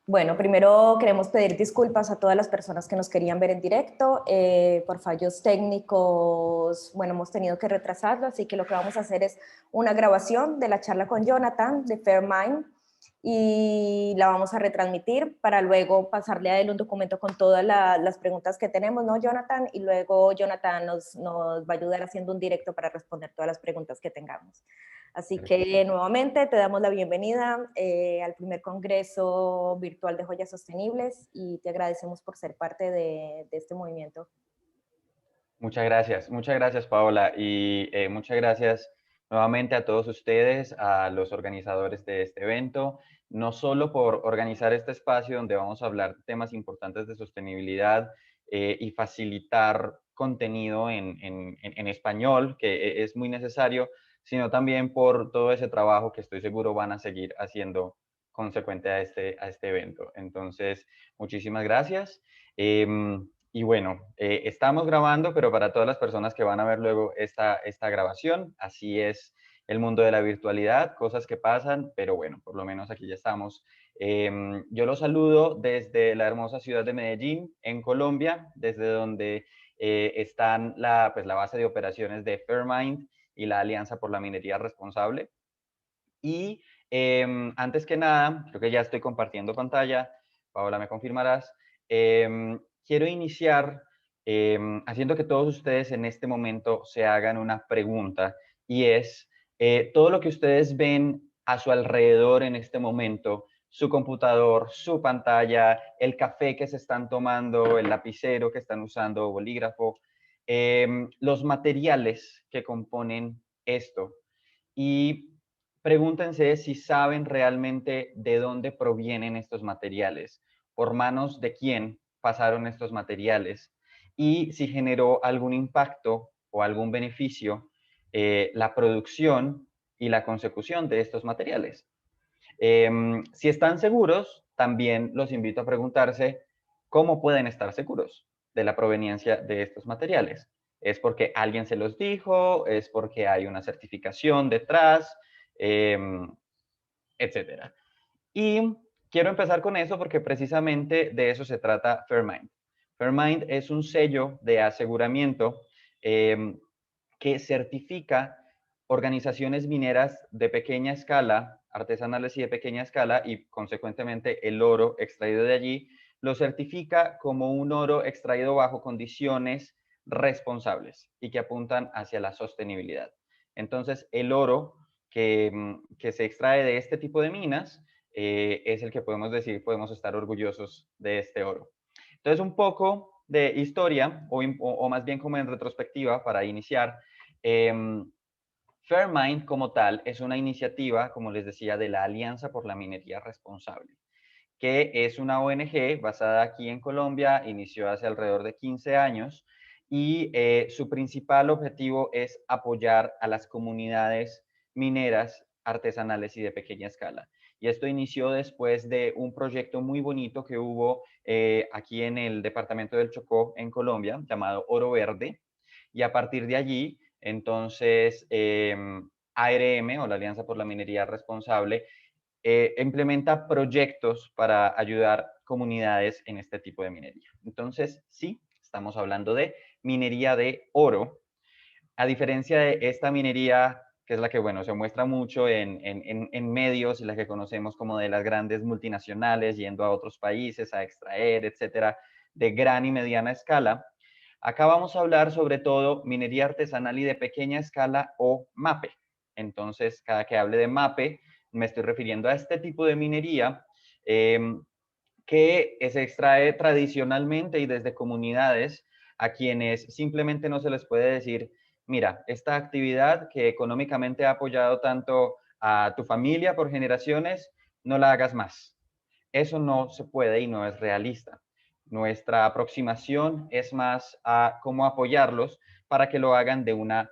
Bueno, primero queremos pedir disculpas a todas las personas que nos querían ver en directo. Por fallos técnicos, bueno, hemos tenido que retrasarlo, así que lo que vamos a hacer es una grabación de la charla con Jonathan de Fairmind y la vamos a retransmitir para luego pasarle a él un documento con todas las preguntas que tenemos, ¿no, Jonathan? Y luego Jonathan nos va a ayudar haciendo un directo para responder todas las preguntas que tengamos. Así que nuevamente te damos la bienvenida al primer Congreso Virtual de Joyas Sostenibles y te agradecemos por ser parte de este movimiento. Muchas gracias Paola y muchas gracias nuevamente a todos ustedes, a los organizadores de este evento, no solo por organizar este espacio donde vamos a hablar temas importantes de sostenibilidad y facilitar contenido en español, que es muy necesario, sino también por todo ese trabajo que estoy seguro van a seguir haciendo consecuente a este evento. Entonces, muchísimas gracias. Y bueno, estamos grabando, pero para todas las personas que van a ver luego esta grabación, así es el mundo de la virtualidad, cosas que pasan, pero bueno, por lo menos aquí ya estamos. Yo los saludo desde la hermosa ciudad de Medellín, en Colombia, desde donde están pues, la base de operaciones de Fairmind y la Alianza por la Minería Responsable. Y antes que nada, creo que ya estoy compartiendo pantalla, Paola, me confirmarás. Quiero iniciar haciendo que todos ustedes en este momento se hagan una pregunta y es, todo lo que ustedes ven a su alrededor en este momento, su computador, su pantalla, el café que se están tomando, el lapicero que están usando, bolígrafo, los materiales que componen esto. Y pregúntense si saben realmente de dónde provienen estos materiales, por manos de quién pasaron estos materiales y si generó algún impacto o algún beneficio la producción y la consecución de estos materiales. Si están seguros, también los invito a preguntarse cómo pueden estar seguros de la proveniencia de estos materiales. ¿Es porque alguien se los dijo? ¿Es porque hay una certificación detrás? Etcétera. Y quiero empezar con eso porque precisamente de eso se trata Fairmind. Fairmind es un sello de aseguramiento que certifica organizaciones mineras de pequeña escala, artesanales y de pequeña escala, y consecuentemente el oro extraído de allí, lo certifica como un oro extraído bajo condiciones responsables y que apuntan hacia la sostenibilidad. Entonces, el oro que se extrae de este tipo de minas es el que podemos decir, podemos estar orgullosos de este oro. Entonces, un poco de historia, o más bien como en retrospectiva para iniciar. Fairmind como tal es una iniciativa, como les decía, de la Alianza por la Minería Responsable, que es una ONG basada aquí en Colombia, inició hace alrededor de 15 años y su principal objetivo es apoyar a las comunidades mineras, artesanales y de pequeña escala. Y esto inició después de un proyecto muy bonito que hubo aquí en el departamento del Chocó, en Colombia, llamado Oro Verde. Y a partir de allí, entonces, ARM, o la Alianza por la Minería Responsable, implementa proyectos para ayudar comunidades en este tipo de minería. Entonces, sí, estamos hablando de minería de oro. A diferencia de esta minería, que es la que, bueno, se muestra mucho en medios y la que conocemos como de las grandes multinacionales yendo a otros países a extraer, etcétera, de gran y mediana escala, acá vamos a hablar sobre todo minería artesanal y de pequeña escala o MAPE. Entonces, cada que hable de MAPE, me estoy refiriendo a este tipo de minería que se extrae tradicionalmente y desde comunidades a quienes simplemente no se les puede decir, mira, esta actividad que económicamente ha apoyado tanto a tu familia por generaciones, no la hagas más. Eso no se puede y no es realista. Nuestra aproximación es más a cómo apoyarlos para que lo hagan de una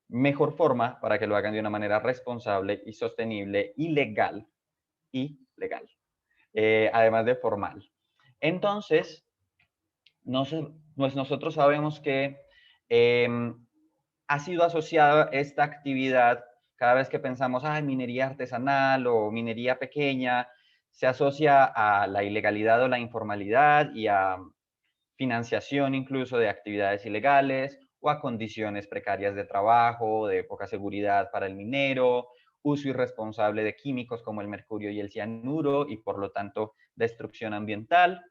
mejor forma, para que lo hagan de una manera responsable y sostenible y legal. Además de formal. Entonces, pues nosotros sabemos que ha sido asociada esta actividad Cada vez que pensamos, minería artesanal o minería pequeña, se asocia a la ilegalidad o la informalidad y a financiación incluso de actividades ilegales o a condiciones precarias de trabajo, de poca seguridad para el minero, uso irresponsable de químicos como el mercurio y el cianuro y por lo tanto destrucción ambiental.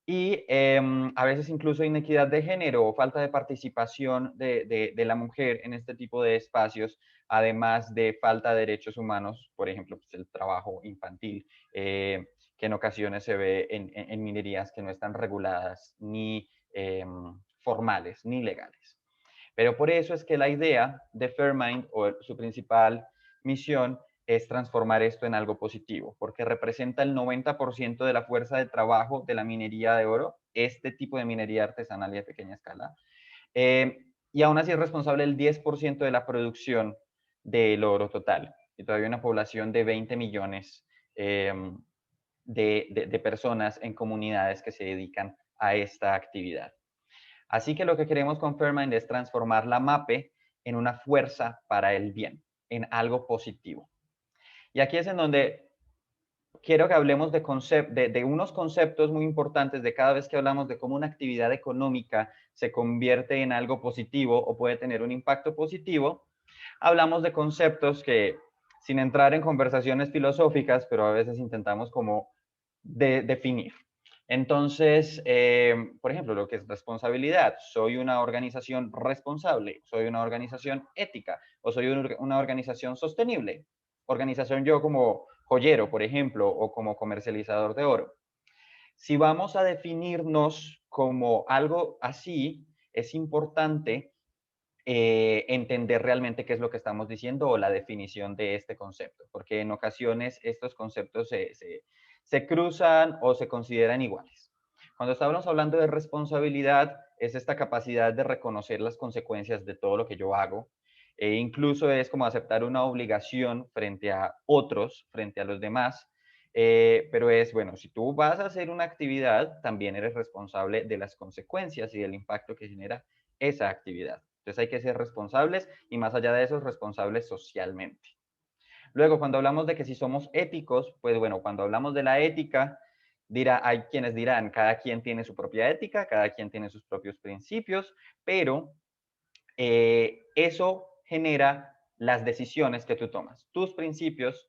Y a veces incluso inequidad de género o falta de participación de la mujer en este tipo de espacios, además de falta de derechos humanos, por ejemplo, pues el trabajo infantil, que en ocasiones se ve en minerías que no están reguladas ni formales ni legales. Pero por eso es que la idea de Fairmind o su principal misión es transformar esto en algo positivo, porque representa el 90% de la fuerza de trabajo de la minería de oro, este tipo de minería artesanal y de pequeña escala, y aún así es responsable del 10% de la producción del oro total. Y todavía una población de 20 millones de personas en comunidades que se dedican a esta actividad. Así que lo que queremos con Fairmind es transformar la MAPE en una fuerza para el bien, en algo positivo. Y aquí es en donde quiero que hablemos de unos conceptos muy importantes de cada vez que hablamos de cómo una actividad económica se convierte en algo positivo o puede tener un impacto positivo. Hablamos de conceptos que, sin entrar en conversaciones filosóficas, pero a veces intentamos como definir. Entonces, por ejemplo, lo que es responsabilidad. Soy una organización responsable, soy una organización ética o soy una organización sostenible. Organización yo como joyero, por ejemplo, o como comercializador de oro. Si vamos a definirnos como algo así, es importante entender realmente qué es lo que estamos diciendo o la definición de este concepto, porque en ocasiones estos conceptos se cruzan o se consideran iguales. Cuando estamos hablando de responsabilidad, es esta capacidad de reconocer las consecuencias de todo lo que yo hago, e incluso es como aceptar una obligación frente a otros, frente a los demás, pero es, bueno, si tú vas a hacer una actividad, también eres responsable de las consecuencias y del impacto que genera esa actividad. Entonces hay que ser responsables y más allá de eso, responsables socialmente. Luego, cuando hablamos de que si somos éticos, pues bueno, cuando hablamos de la ética, hay quienes dirán, cada quien tiene su propia ética, cada quien tiene sus propios principios, pero eso genera las decisiones que tú tomas. Tus principios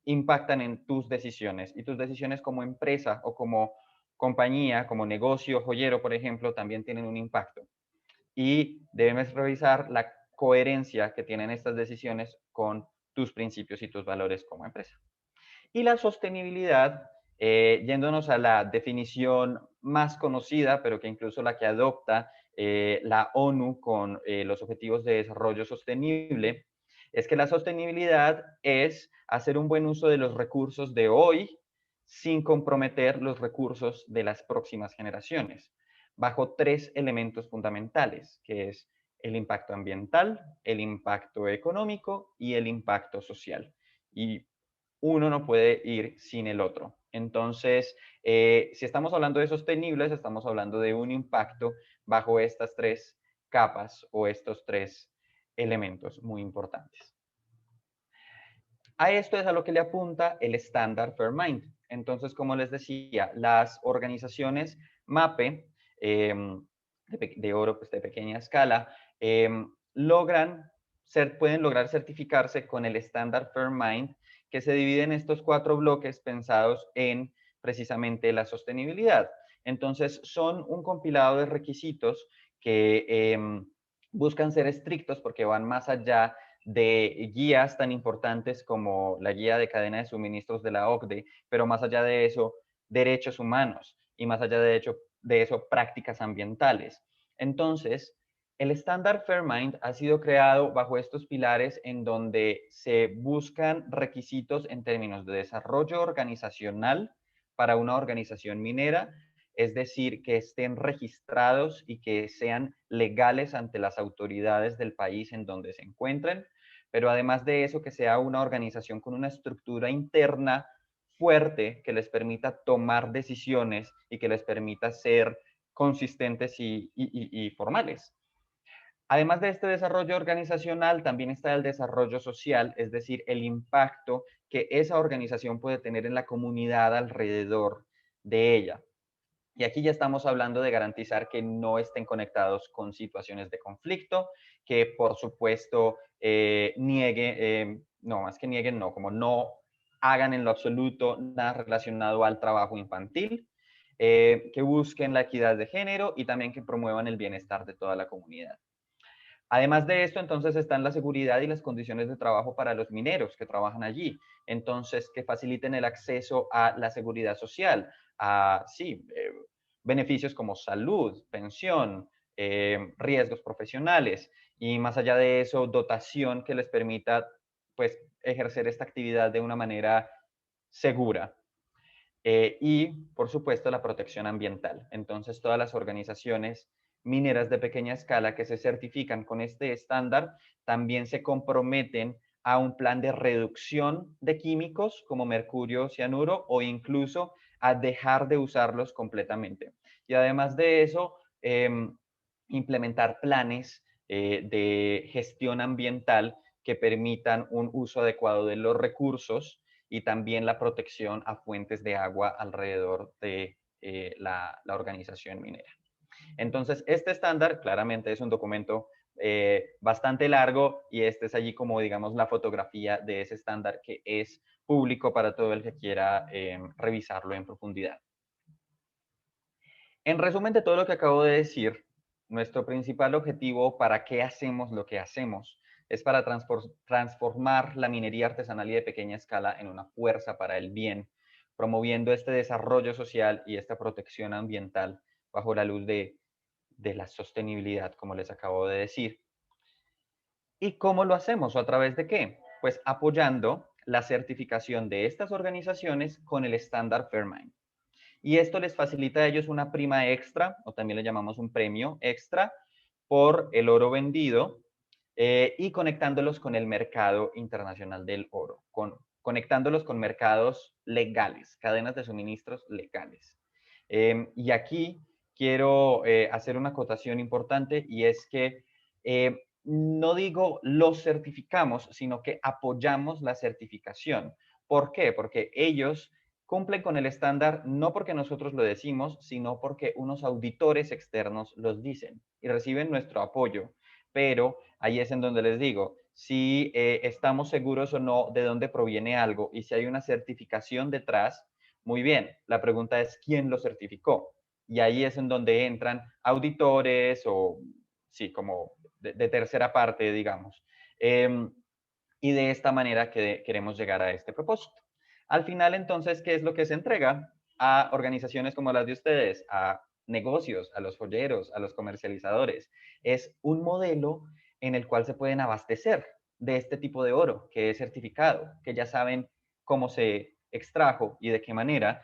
impactan en tus decisiones y tus decisiones como empresa o como compañía, como negocio joyero, por ejemplo, también tienen un impacto y debes revisar la coherencia que tienen estas decisiones con tus principios y tus valores como empresa. Y la sostenibilidad, yéndonos a la definición más conocida, pero que incluso la que adopta la ONU con los Objetivos de Desarrollo Sostenible, es que la sostenibilidad es hacer un buen uso de los recursos de hoy sin comprometer los recursos de las próximas generaciones, bajo tres elementos fundamentales, que es el impacto ambiental, el impacto económico y el impacto social. Y uno no puede ir sin el otro. Entonces, si estamos hablando de sostenibles, estamos hablando de un impacto bajo estas tres capas o estos tres elementos muy importantes. A esto es a lo que le apunta el estándar Fairmind. Entonces, como les decía, las organizaciones MAPE de oro pues, de pequeña escala pueden lograr certificarse con el estándar Fairmind, que se divide en estos 4 bloques pensados en precisamente la sostenibilidad. Entonces, son un compilado de requisitos que buscan ser estrictos porque van más allá de guías tan importantes como la guía de cadena de suministros de la OCDE, pero más allá de eso, derechos humanos y más allá de eso, prácticas ambientales. Entonces, el estándar Fairmind ha sido creado bajo estos pilares en donde se buscan requisitos en términos de desarrollo organizacional para una organización minera, es decir, que estén registrados y que sean legales ante las autoridades del país en donde se encuentren, pero además de eso, que sea una organización con una estructura interna fuerte que les permita tomar decisiones y que les permita ser consistentes y formales. Además de este desarrollo organizacional, también está el desarrollo social, es decir, el impacto que esa organización puede tener en la comunidad alrededor de ella. Y aquí ya estamos hablando de garantizar que no estén conectados con situaciones de conflicto, que por supuesto no, más que nieguen, no, como no hagan en lo absoluto nada relacionado al trabajo infantil, que busquen la equidad de género y también que promuevan el bienestar de toda la comunidad. Además de esto, entonces están la seguridad y las condiciones de trabajo para los mineros que trabajan allí. Entonces, que faciliten el acceso a la seguridad social, a, sí, beneficios como salud, pensión, riesgos profesionales y más allá de eso, dotación que les permita, pues, ejercer esta actividad de una manera segura. Y, por supuesto, la protección ambiental. Entonces, todas las organizaciones mineras de pequeña escala que se certifican con este estándar también se comprometen a un plan de reducción de químicos como mercurio, cianuro o incluso a dejar de usarlos completamente. Y además de eso, implementar planes de gestión ambiental que permitan un uso adecuado de los recursos y también la protección a fuentes de agua alrededor de la organización minera. Entonces, este estándar claramente es un documento bastante largo y este es allí como, digamos, la fotografía de ese estándar que es público para todo el que quiera revisarlo en profundidad. En resumen de todo lo que acabo de decir, nuestro principal objetivo para qué hacemos lo que hacemos es para transformar la minería artesanal y de pequeña escala en una fuerza para el bien, promoviendo este desarrollo social y esta protección ambiental bajo la luz de la sostenibilidad, como les acabo de decir. ¿Y cómo lo hacemos? ¿O a través de qué? Pues apoyando la certificación de estas organizaciones con el estándar Fairmind. Y esto les facilita a ellos una prima extra, o también le llamamos un premio extra, por el oro vendido y conectándolos con el mercado internacional del oro, conectándolos con mercados legales, cadenas de suministros legales. Y aquí quiero hacer una acotación importante y es que no digo los certificamos, sino que apoyamos la certificación. ¿Por qué? Porque ellos cumplen con el estándar no porque nosotros lo decimos, sino porque unos auditores externos los dicen y reciben nuestro apoyo. Pero ahí es en donde les digo, si estamos seguros o no de dónde proviene algo y si hay una certificación detrás, muy bien, la pregunta es quién lo certificó. Y ahí es en donde entran auditores o, sí, como de tercera parte, digamos. Y de esta manera que queremos llegar a este propósito. Al final, entonces, ¿qué es lo que se entrega a organizaciones como las de ustedes, a negocios, a los joyeros, a los comercializadores? Es un modelo en el cual se pueden abastecer de este tipo de oro que es certificado, que ya saben cómo se extrajo y de qué manera,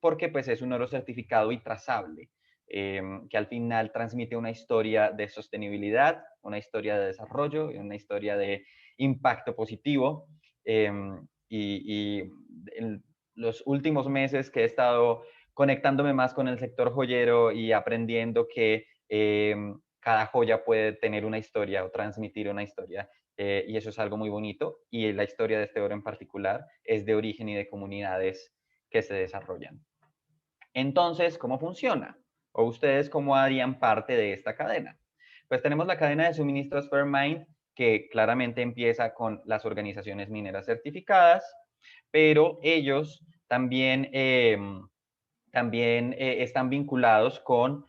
porque pues es un oro certificado y trazable, que al final transmite una historia de sostenibilidad, una historia de desarrollo y una historia de impacto positivo. Y en los últimos meses que he estado conectándome más con el sector joyero y aprendiendo que cada joya puede tener una historia o transmitir una historia. Y eso es algo muy bonito. Y la historia de este oro en particular es de origen y de comunidades que se desarrollan. Entonces, ¿cómo funciona? ¿O ustedes cómo harían parte de esta cadena? Pues tenemos la cadena de suministros Fairmind, que claramente empieza con las organizaciones mineras certificadas, pero ellos también, están vinculados con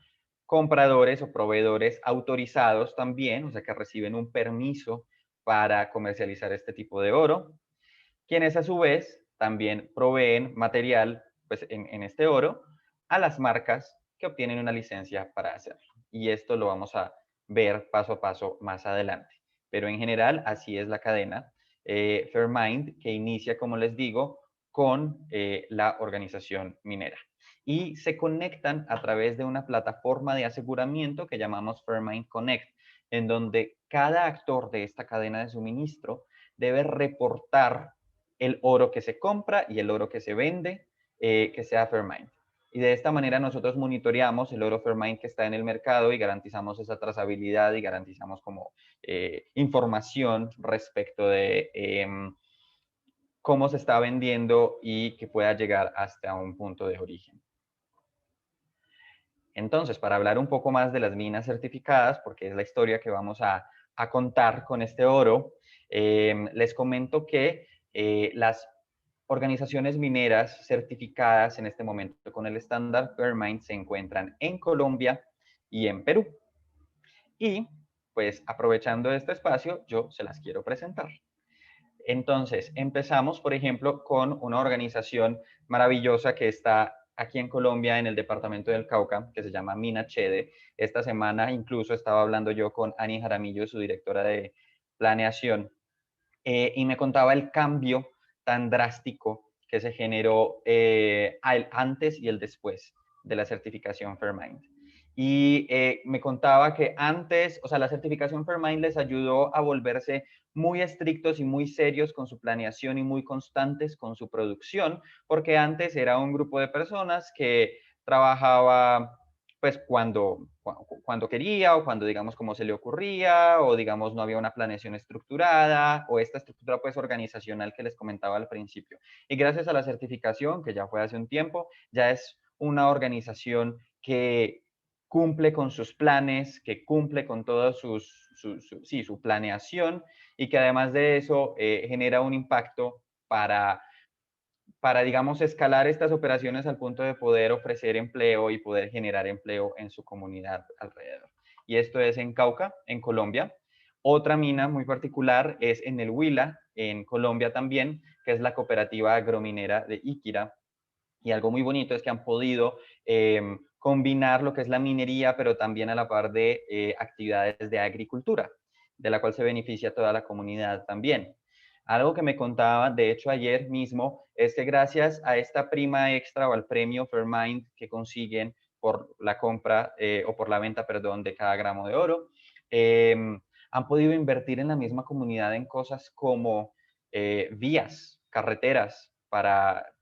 compradores o proveedores autorizados también, o sea que reciben un permiso para comercializar este tipo de oro, quienes a su vez también proveen material pues, en este oro a las marcas que obtienen una licencia para hacerlo. Y esto lo vamos a ver paso a paso más adelante. Pero en general, así es la cadena Fairmind, que inicia, como les digo, con la organización minera. Y se conectan a través de una plataforma de aseguramiento que llamamos Fairmind Connect, en donde cada actor de esta cadena de suministro debe reportar el oro que se compra y el oro que se vende, que sea Fairmind. Y de esta manera nosotros monitoreamos el oro Fairmint que está en el mercado y garantizamos esa trazabilidad y garantizamos como información respecto de cómo se está vendiendo y que pueda llegar hasta un punto de origen. Entonces, para hablar un poco más de las minas certificadas, porque es la historia que vamos a contar con este oro, les comento que las organizaciones mineras certificadas en este momento con el estándar Fairmint se encuentran en Colombia y en Perú. Y pues aprovechando este espacio, yo se las quiero presentar. Entonces, empezamos, por ejemplo, con una organización maravillosa que está aquí en Colombia, en el departamento del Cauca, que se llama Mina Chede. Esta semana incluso estaba hablando yo con Ani Jaramillo, su directora de planeación, y me contaba el cambio tan drástico que se generó el antes y el después de la certificación Fairmint. Y me contaba que antes, o sea, la certificación Fairmint les ayudó a volverse muy estrictos y muy serios con su planeación y muy constantes con su producción, porque antes era un grupo de personas que trabajaba pues cuando quería o cuando digamos como se le ocurría o digamos no había una planeación estructurada o esta estructura pues organizacional que les comentaba al principio. Y gracias a la certificación, que ya fue hace un tiempo, ya es una organización que cumple con sus planes, que cumple con toda su planeación y que además de eso genera un impacto para, digamos, escalar estas operaciones al punto de poder ofrecer empleo y poder generar empleo en su comunidad alrededor. Y esto es en Cauca, en Colombia. Otra mina muy particular es en el Huila, en Colombia también, que es la cooperativa agrominera de Iquira. Y algo muy bonito es que han podido combinar lo que es la minería, pero también a la par de actividades de agricultura, de la cual se beneficia toda la comunidad también. Algo que me contaba, de hecho, ayer mismo, es que gracias a esta prima extra o al premio Fairmint que consiguen por la compra o por la venta, perdón, de cada gramo de oro, han podido invertir en la misma comunidad en cosas como vías, carreteras para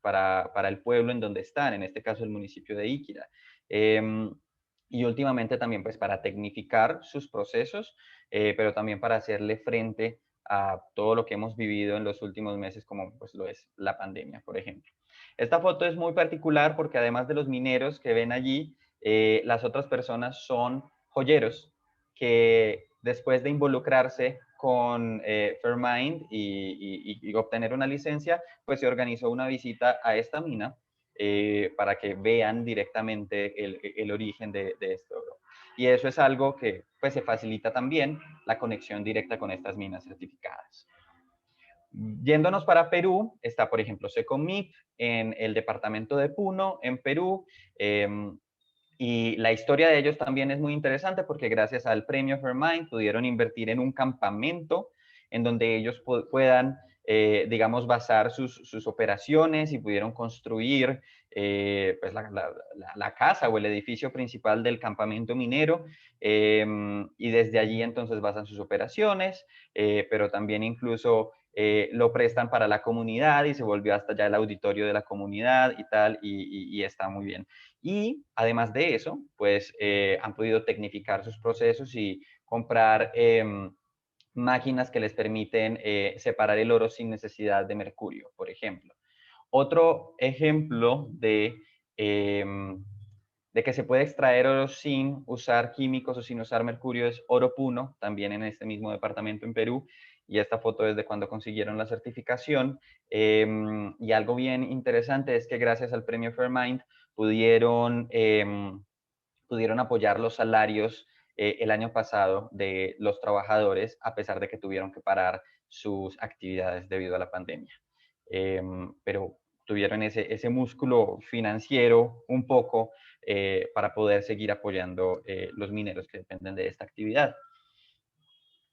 el pueblo en donde están, en este caso el municipio de Iquira. Y últimamente también pues para tecnificar sus procesos, pero también para hacerle frente a todo lo que hemos vivido en los últimos meses, como pues lo es la pandemia, por ejemplo. Esta foto es muy particular porque además de los mineros que ven allí, las otras personas son joyeros que después de involucrarse con Fairmint y obtener una licencia, pues se organizó una visita a esta mina para que vean directamente el origen de este oro. Y eso es algo que pues se facilita también la conexión directa con estas minas certificadas. Yéndonos para Perú, está por ejemplo Secomic en el departamento de Puno, en Perú. Y la historia de ellos también es muy interesante porque gracias al premio Fairmint pudieron invertir en un campamento en donde ellos puedan, digamos, basar sus operaciones y pudieron construir pues la casa o el edificio principal del campamento minero y desde allí entonces basan sus operaciones, pero también incluso lo prestan para la comunidad y se volvió hasta ya el auditorio de la comunidad y tal, y está muy bien. Y además de eso, pues han podido tecnificar sus procesos y comprar máquinas que les permiten separar el oro sin necesidad de mercurio, por ejemplo. Otro ejemplo de que se puede extraer oro sin usar químicos o sin usar mercurio es Oro Puno, también en este mismo departamento en Perú. Y esta foto es de cuando consiguieron la certificación. Y algo bien interesante es que gracias al premio Fairmint pudieron, pudieron apoyar los salarios el año pasado de los trabajadores, a pesar de que tuvieron que parar sus actividades debido a la pandemia. Pero tuvieron ese músculo financiero un poco para poder seguir apoyando los mineros que dependen de esta actividad.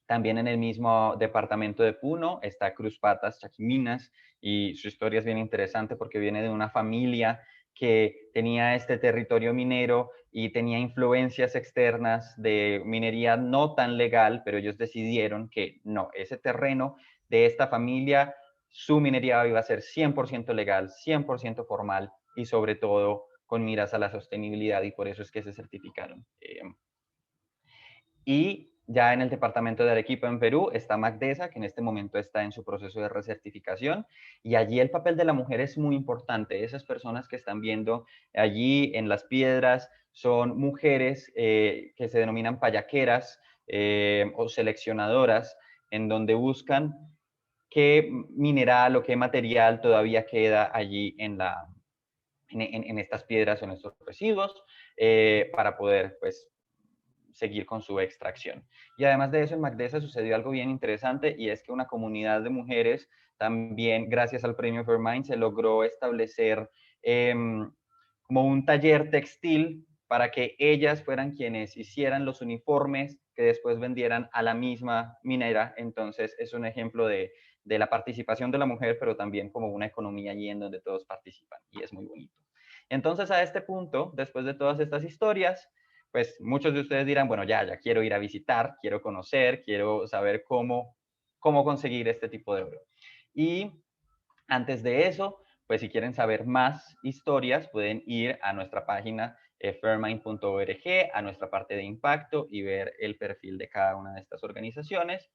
También en el mismo departamento de Puno está Cruz Patas Chaquiminas y su historia es bien interesante porque viene de una familia que tenía este territorio minero y tenía influencias externas de minería no tan legal, pero ellos decidieron que no, ese terreno de esta familia, su minería iba a ser 100% legal, 100% formal y sobre todo con miras a la sostenibilidad, y por eso es que se certificaron. Y ya en el departamento de Arequipa, en Perú, está Magdesa, que en este momento está en su proceso de recertificación, y allí el papel de la mujer es muy importante. Esas personas que están viendo allí en las piedras son mujeres que se denominan payaqueras o seleccionadoras, en donde buscan qué mineral o qué material todavía queda allí en estas piedras o en estos residuos, para poder, pues, seguir con su extracción. Y además de eso, en Magdesa sucedió algo bien interesante, y es que una comunidad de mujeres también, gracias al premio Fairmind, se logró establecer como un taller textil para que ellas fueran quienes hicieran los uniformes que después vendieran a la misma minera. Entonces es un ejemplo de la participación de la mujer, pero también como una economía allí en donde todos participan, y es muy bonito. Entonces, a este punto, después de todas estas historias, pues muchos de ustedes dirán, bueno, ya quiero ir a visitar, quiero conocer, quiero saber cómo conseguir este tipo de oro. Y antes de eso, pues si quieren saber más historias, pueden ir a nuestra página fairmind.org, a nuestra parte de impacto, y ver el perfil de cada una de estas organizaciones,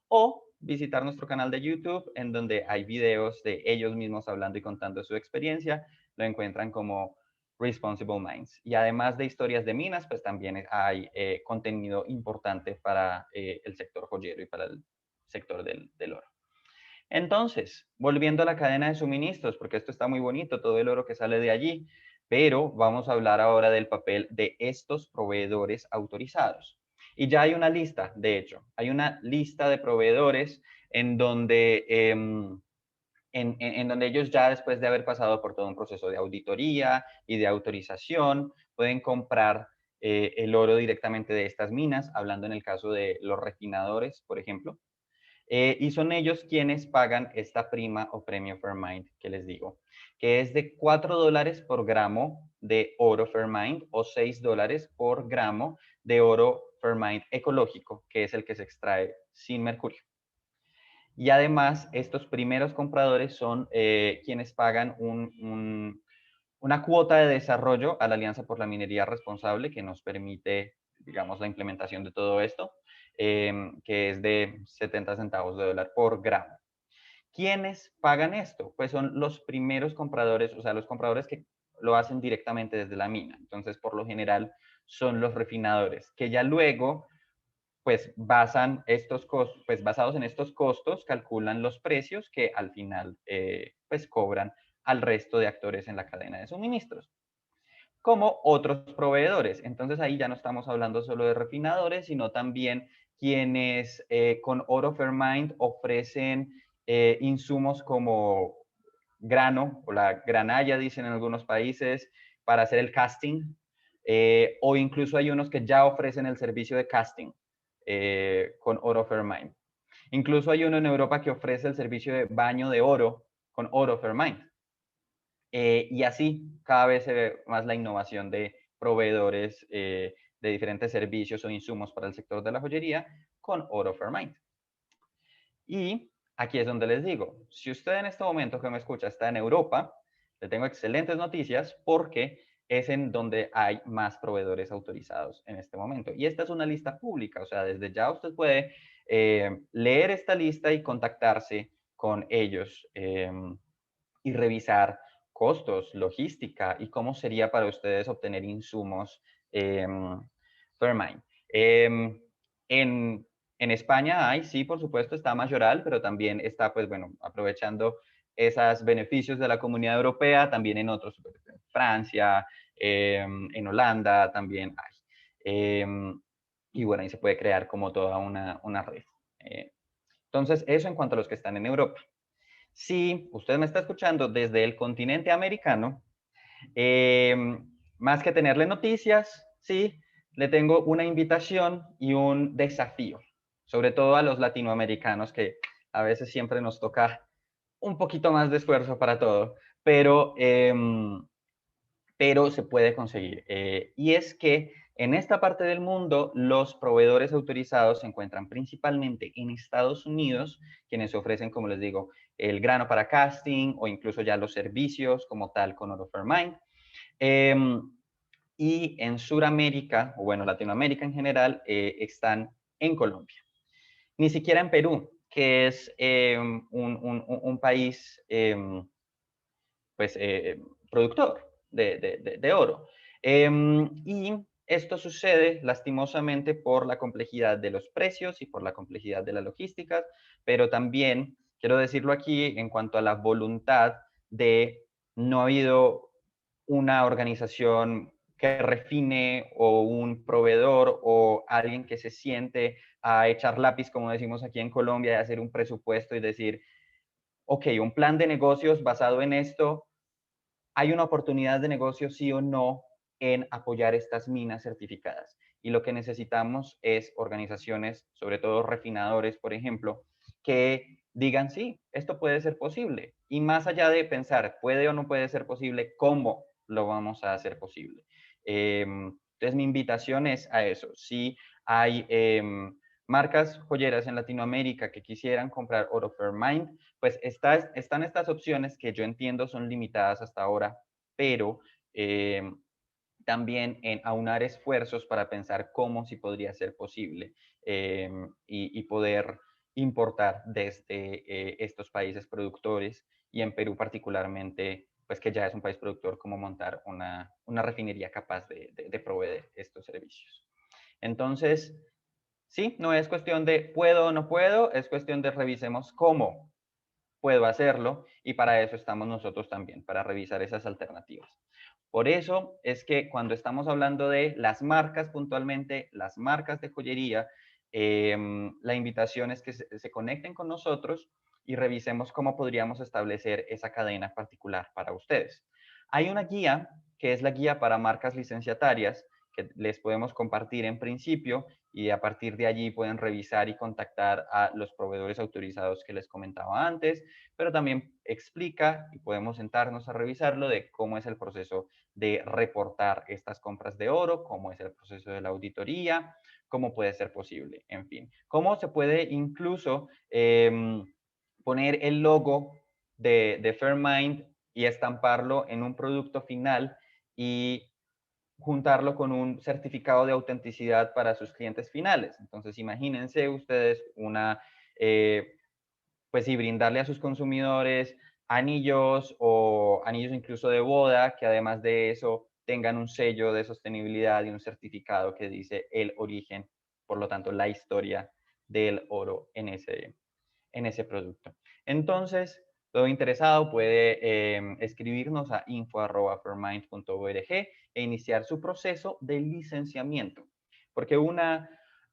o visitar nuestro canal de YouTube, en donde hay videos de ellos mismos hablando y contando su experiencia. Lo encuentran como Responsible Mines. Y además de historias de minas, pues también hay contenido importante para el sector joyero y para el sector del oro. Entonces, volviendo a la cadena de suministros, porque esto está muy bonito, todo el oro que sale de allí, pero vamos a hablar ahora del papel de estos proveedores autorizados. Y ya hay una lista, de hecho, hay una lista de proveedores en donde, en donde ellos, ya después de haber pasado por todo un proceso de auditoría y de autorización, pueden comprar el oro directamente de estas minas, hablando en el caso de los refinadores, por ejemplo. Y son ellos quienes pagan esta prima o premio Fairmind que les digo, que es de $4 por gramo de oro Fairmind, o $6 por gramo de oro Fairmind ecológico, que es el que se extrae sin mercurio. Y además, estos primeros compradores son quienes pagan una cuota de desarrollo a la Alianza por la Minería Responsable, que nos permite, digamos, la implementación de todo esto, que es de 70 centavos de dólar por gramo. ¿Quiénes pagan esto? Pues son los primeros compradores, o sea, los compradores que lo hacen directamente desde la mina. Entonces, por lo general, son los refinadores, que ya luego, pues, basan estos costos, pues, basados en estos costos, calculan los precios que al final, pues, cobran al resto de actores en la cadena de suministros, como otros proveedores. Entonces ahí ya no estamos hablando solo de refinadores, sino también quienes con oro Fairmind ofrecen insumos como grano, o la granalla, dicen en algunos países, para hacer el casting, o incluso hay unos que ya ofrecen el servicio de casting con oro Fairmind. Incluso hay uno en Europa que ofrece el servicio de baño de oro con oro Fairmind. Y así cada vez se ve más la innovación de proveedores de diferentes servicios o insumos para el sector de la joyería con oro Fairmind. Y aquí es donde les digo, si usted en este momento que me escucha está en Europa, le tengo excelentes noticias, porque es en donde hay más proveedores autorizados en este momento. Y esta es una lista pública, o sea, desde ya usted puede leer esta lista y contactarse con ellos y revisar costos, logística y cómo sería para ustedes obtener insumos Fairmind. En España hay, sí, por supuesto, está Mayoral, pero también está, pues bueno, aprovechando esos beneficios de la Comunidad Europea, también en otros, en Francia, en Holanda también hay. Y bueno, ahí se puede crear como toda una red. Entonces, eso en cuanto a los que están en Europa. Si usted me está escuchando desde el continente americano, eh, más que tenerle noticias, sí, le tengo una invitación y un desafío, sobre todo a los latinoamericanos, que a veces siempre nos toca un poquito más de esfuerzo para todo, pero se puede conseguir. Y es que en esta parte del mundo, los proveedores autorizados se encuentran principalmente en Estados Unidos, quienes ofrecen, como les digo, el grano para casting, o incluso ya los servicios como tal con oro Fairmind. Y en Sudamérica, o bueno, Latinoamérica en general, están en Colombia. Ni siquiera en Perú, que es un país pues, productor de oro. Y esto sucede lastimosamente por la complejidad de los precios y por la complejidad de la logística, pero también, quiero decirlo aquí, en cuanto a la voluntad de no ha habido una organización que refine o un proveedor o alguien que se siente a echar lápiz, como decimos aquí en Colombia, y hacer un presupuesto y decir, ok, un plan de negocios basado en esto, hay una oportunidad de negocio sí o no en apoyar estas minas certificadas. Y lo que necesitamos es organizaciones, sobre todo refinadores, por ejemplo, que digan, sí, esto puede ser posible. Y más allá de pensar, puede o no puede ser posible, ¿cómo lo vamos a hacer posible? Entonces, mi invitación es a eso. Si hay marcas joyeras en Latinoamérica que quisieran comprar oro Fairmined, pues están estas opciones que yo entiendo son limitadas hasta ahora, pero también en aunar esfuerzos para pensar cómo sí podría ser posible y poder importar desde estos países productores y en Perú particularmente, pues que ya es un país productor, como montar una refinería capaz de proveer estos servicios. Entonces, sí, no es cuestión de puedo o no puedo, es cuestión de revisemos cómo puedo hacerlo y para eso estamos nosotros también, para revisar esas alternativas. Por eso es que cuando estamos hablando de las marcas puntualmente, las marcas de joyería, la invitación es que se conecten con nosotros y revisemos cómo podríamos establecer esa cadena particular para ustedes. Hay una guía que es la guía para marcas licenciatarias que les podemos compartir en principio y a partir de allí pueden revisar y contactar a los proveedores autorizados que les comentaba antes, pero también explica y podemos sentarnos a revisarlo de cómo es el proceso de reportar estas compras de oro, cómo es el proceso de la auditoría, cómo puede ser posible, en fin. Cómo se puede incluso poner el logo de Fairmined y estamparlo en un producto final y juntarlo con un certificado de autenticidad para sus clientes finales. Entonces, imagínense ustedes pues sí, brindarle a sus consumidores anillos o anillos incluso de boda, que además de eso tengan un sello de sostenibilidad y un certificado que dice el origen, por lo tanto, la historia del oro en ese producto. Entonces, todo interesado puede escribirnos a info@fairmined.org e iniciar su proceso de licenciamiento. Porque una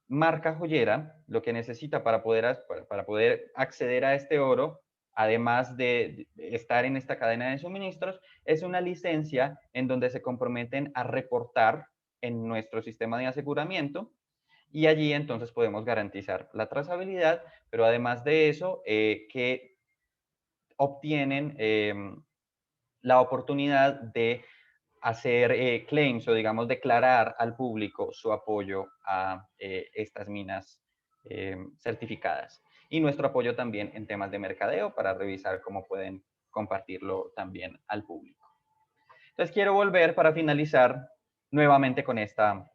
marca joyera lo que necesita para poder acceder a este oro, además de estar en esta cadena de suministros, es una licencia en donde se comprometen a reportar en nuestro sistema de aseguramiento y allí entonces podemos garantizar la trazabilidad, pero además de eso, que obtienen la oportunidad de hacer claims o digamos declarar al público su apoyo a estas minas certificadas. Y nuestro apoyo también en temas de mercadeo para revisar cómo pueden compartirlo también al público. Entonces quiero volver para finalizar nuevamente con esta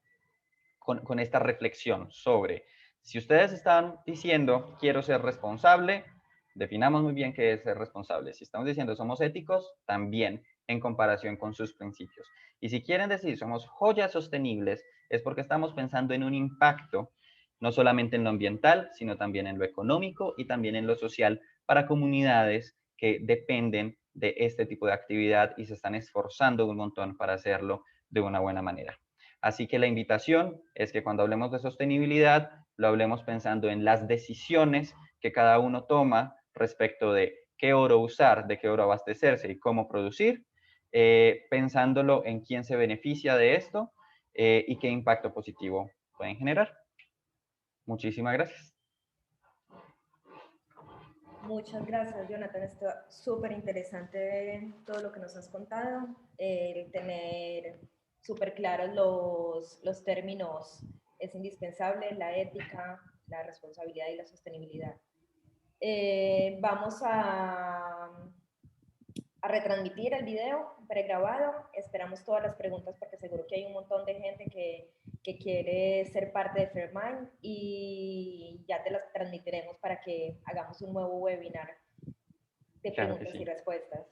reflexión sobre si ustedes están diciendo quiero ser responsable, definamos muy bien qué es ser responsable. Si estamos diciendo somos éticos, también en comparación con sus principios. Y si quieren decir somos joyas sostenibles, es porque estamos pensando en un impacto, no solamente en lo ambiental, sino también en lo económico y también en lo social para comunidades que dependen de este tipo de actividad y se están esforzando un montón para hacerlo de una buena manera. Así que la invitación es que cuando hablemos de sostenibilidad, lo hablemos pensando en las decisiones que cada uno toma respecto de qué oro usar, de qué oro abastecerse y cómo producir, pensándolo en quién se beneficia de esto y qué impacto positivo pueden generar. Muchísimas gracias. Muchas gracias, Jonathan. Está súper interesante todo lo que nos has contado. El tener súper claros los términos es indispensable, la ética, la responsabilidad y la sostenibilidad. Vamos a a retransmitir el video pregrabado. Esperamos todas las preguntas porque seguro que hay un montón de gente que quiere ser parte de Fairmind y ya te las transmitiremos para que hagamos un nuevo webinar de Claro que preguntas y sí. respuestas.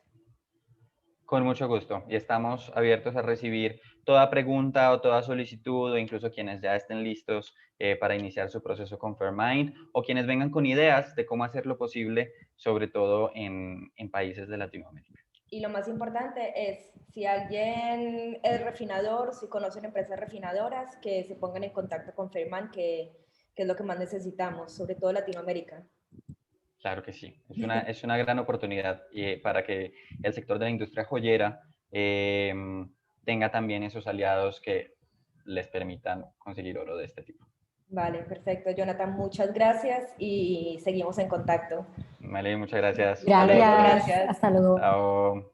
Con mucho gusto. Y estamos abiertos a recibir toda pregunta o toda solicitud, o incluso quienes ya estén listos para iniciar su proceso con Fairmind, o quienes vengan con ideas de cómo hacerlo posible, sobre todo en países de Latinoamérica. Y lo más importante es, si alguien es refinador, si conocen empresas refinadoras, que se pongan en contacto con Fairmind, que es lo que más necesitamos, sobre todo Latinoamérica. Claro que sí, es una gran oportunidad para que el sector de la industria joyera tenga también esos aliados que les permitan conseguir oro de este tipo. Vale, perfecto. Jonathan, muchas gracias y seguimos en contacto. Vale, muchas gracias. Hasta Hasta luego, luego. Gracias, gracias. hasta luego. Chao.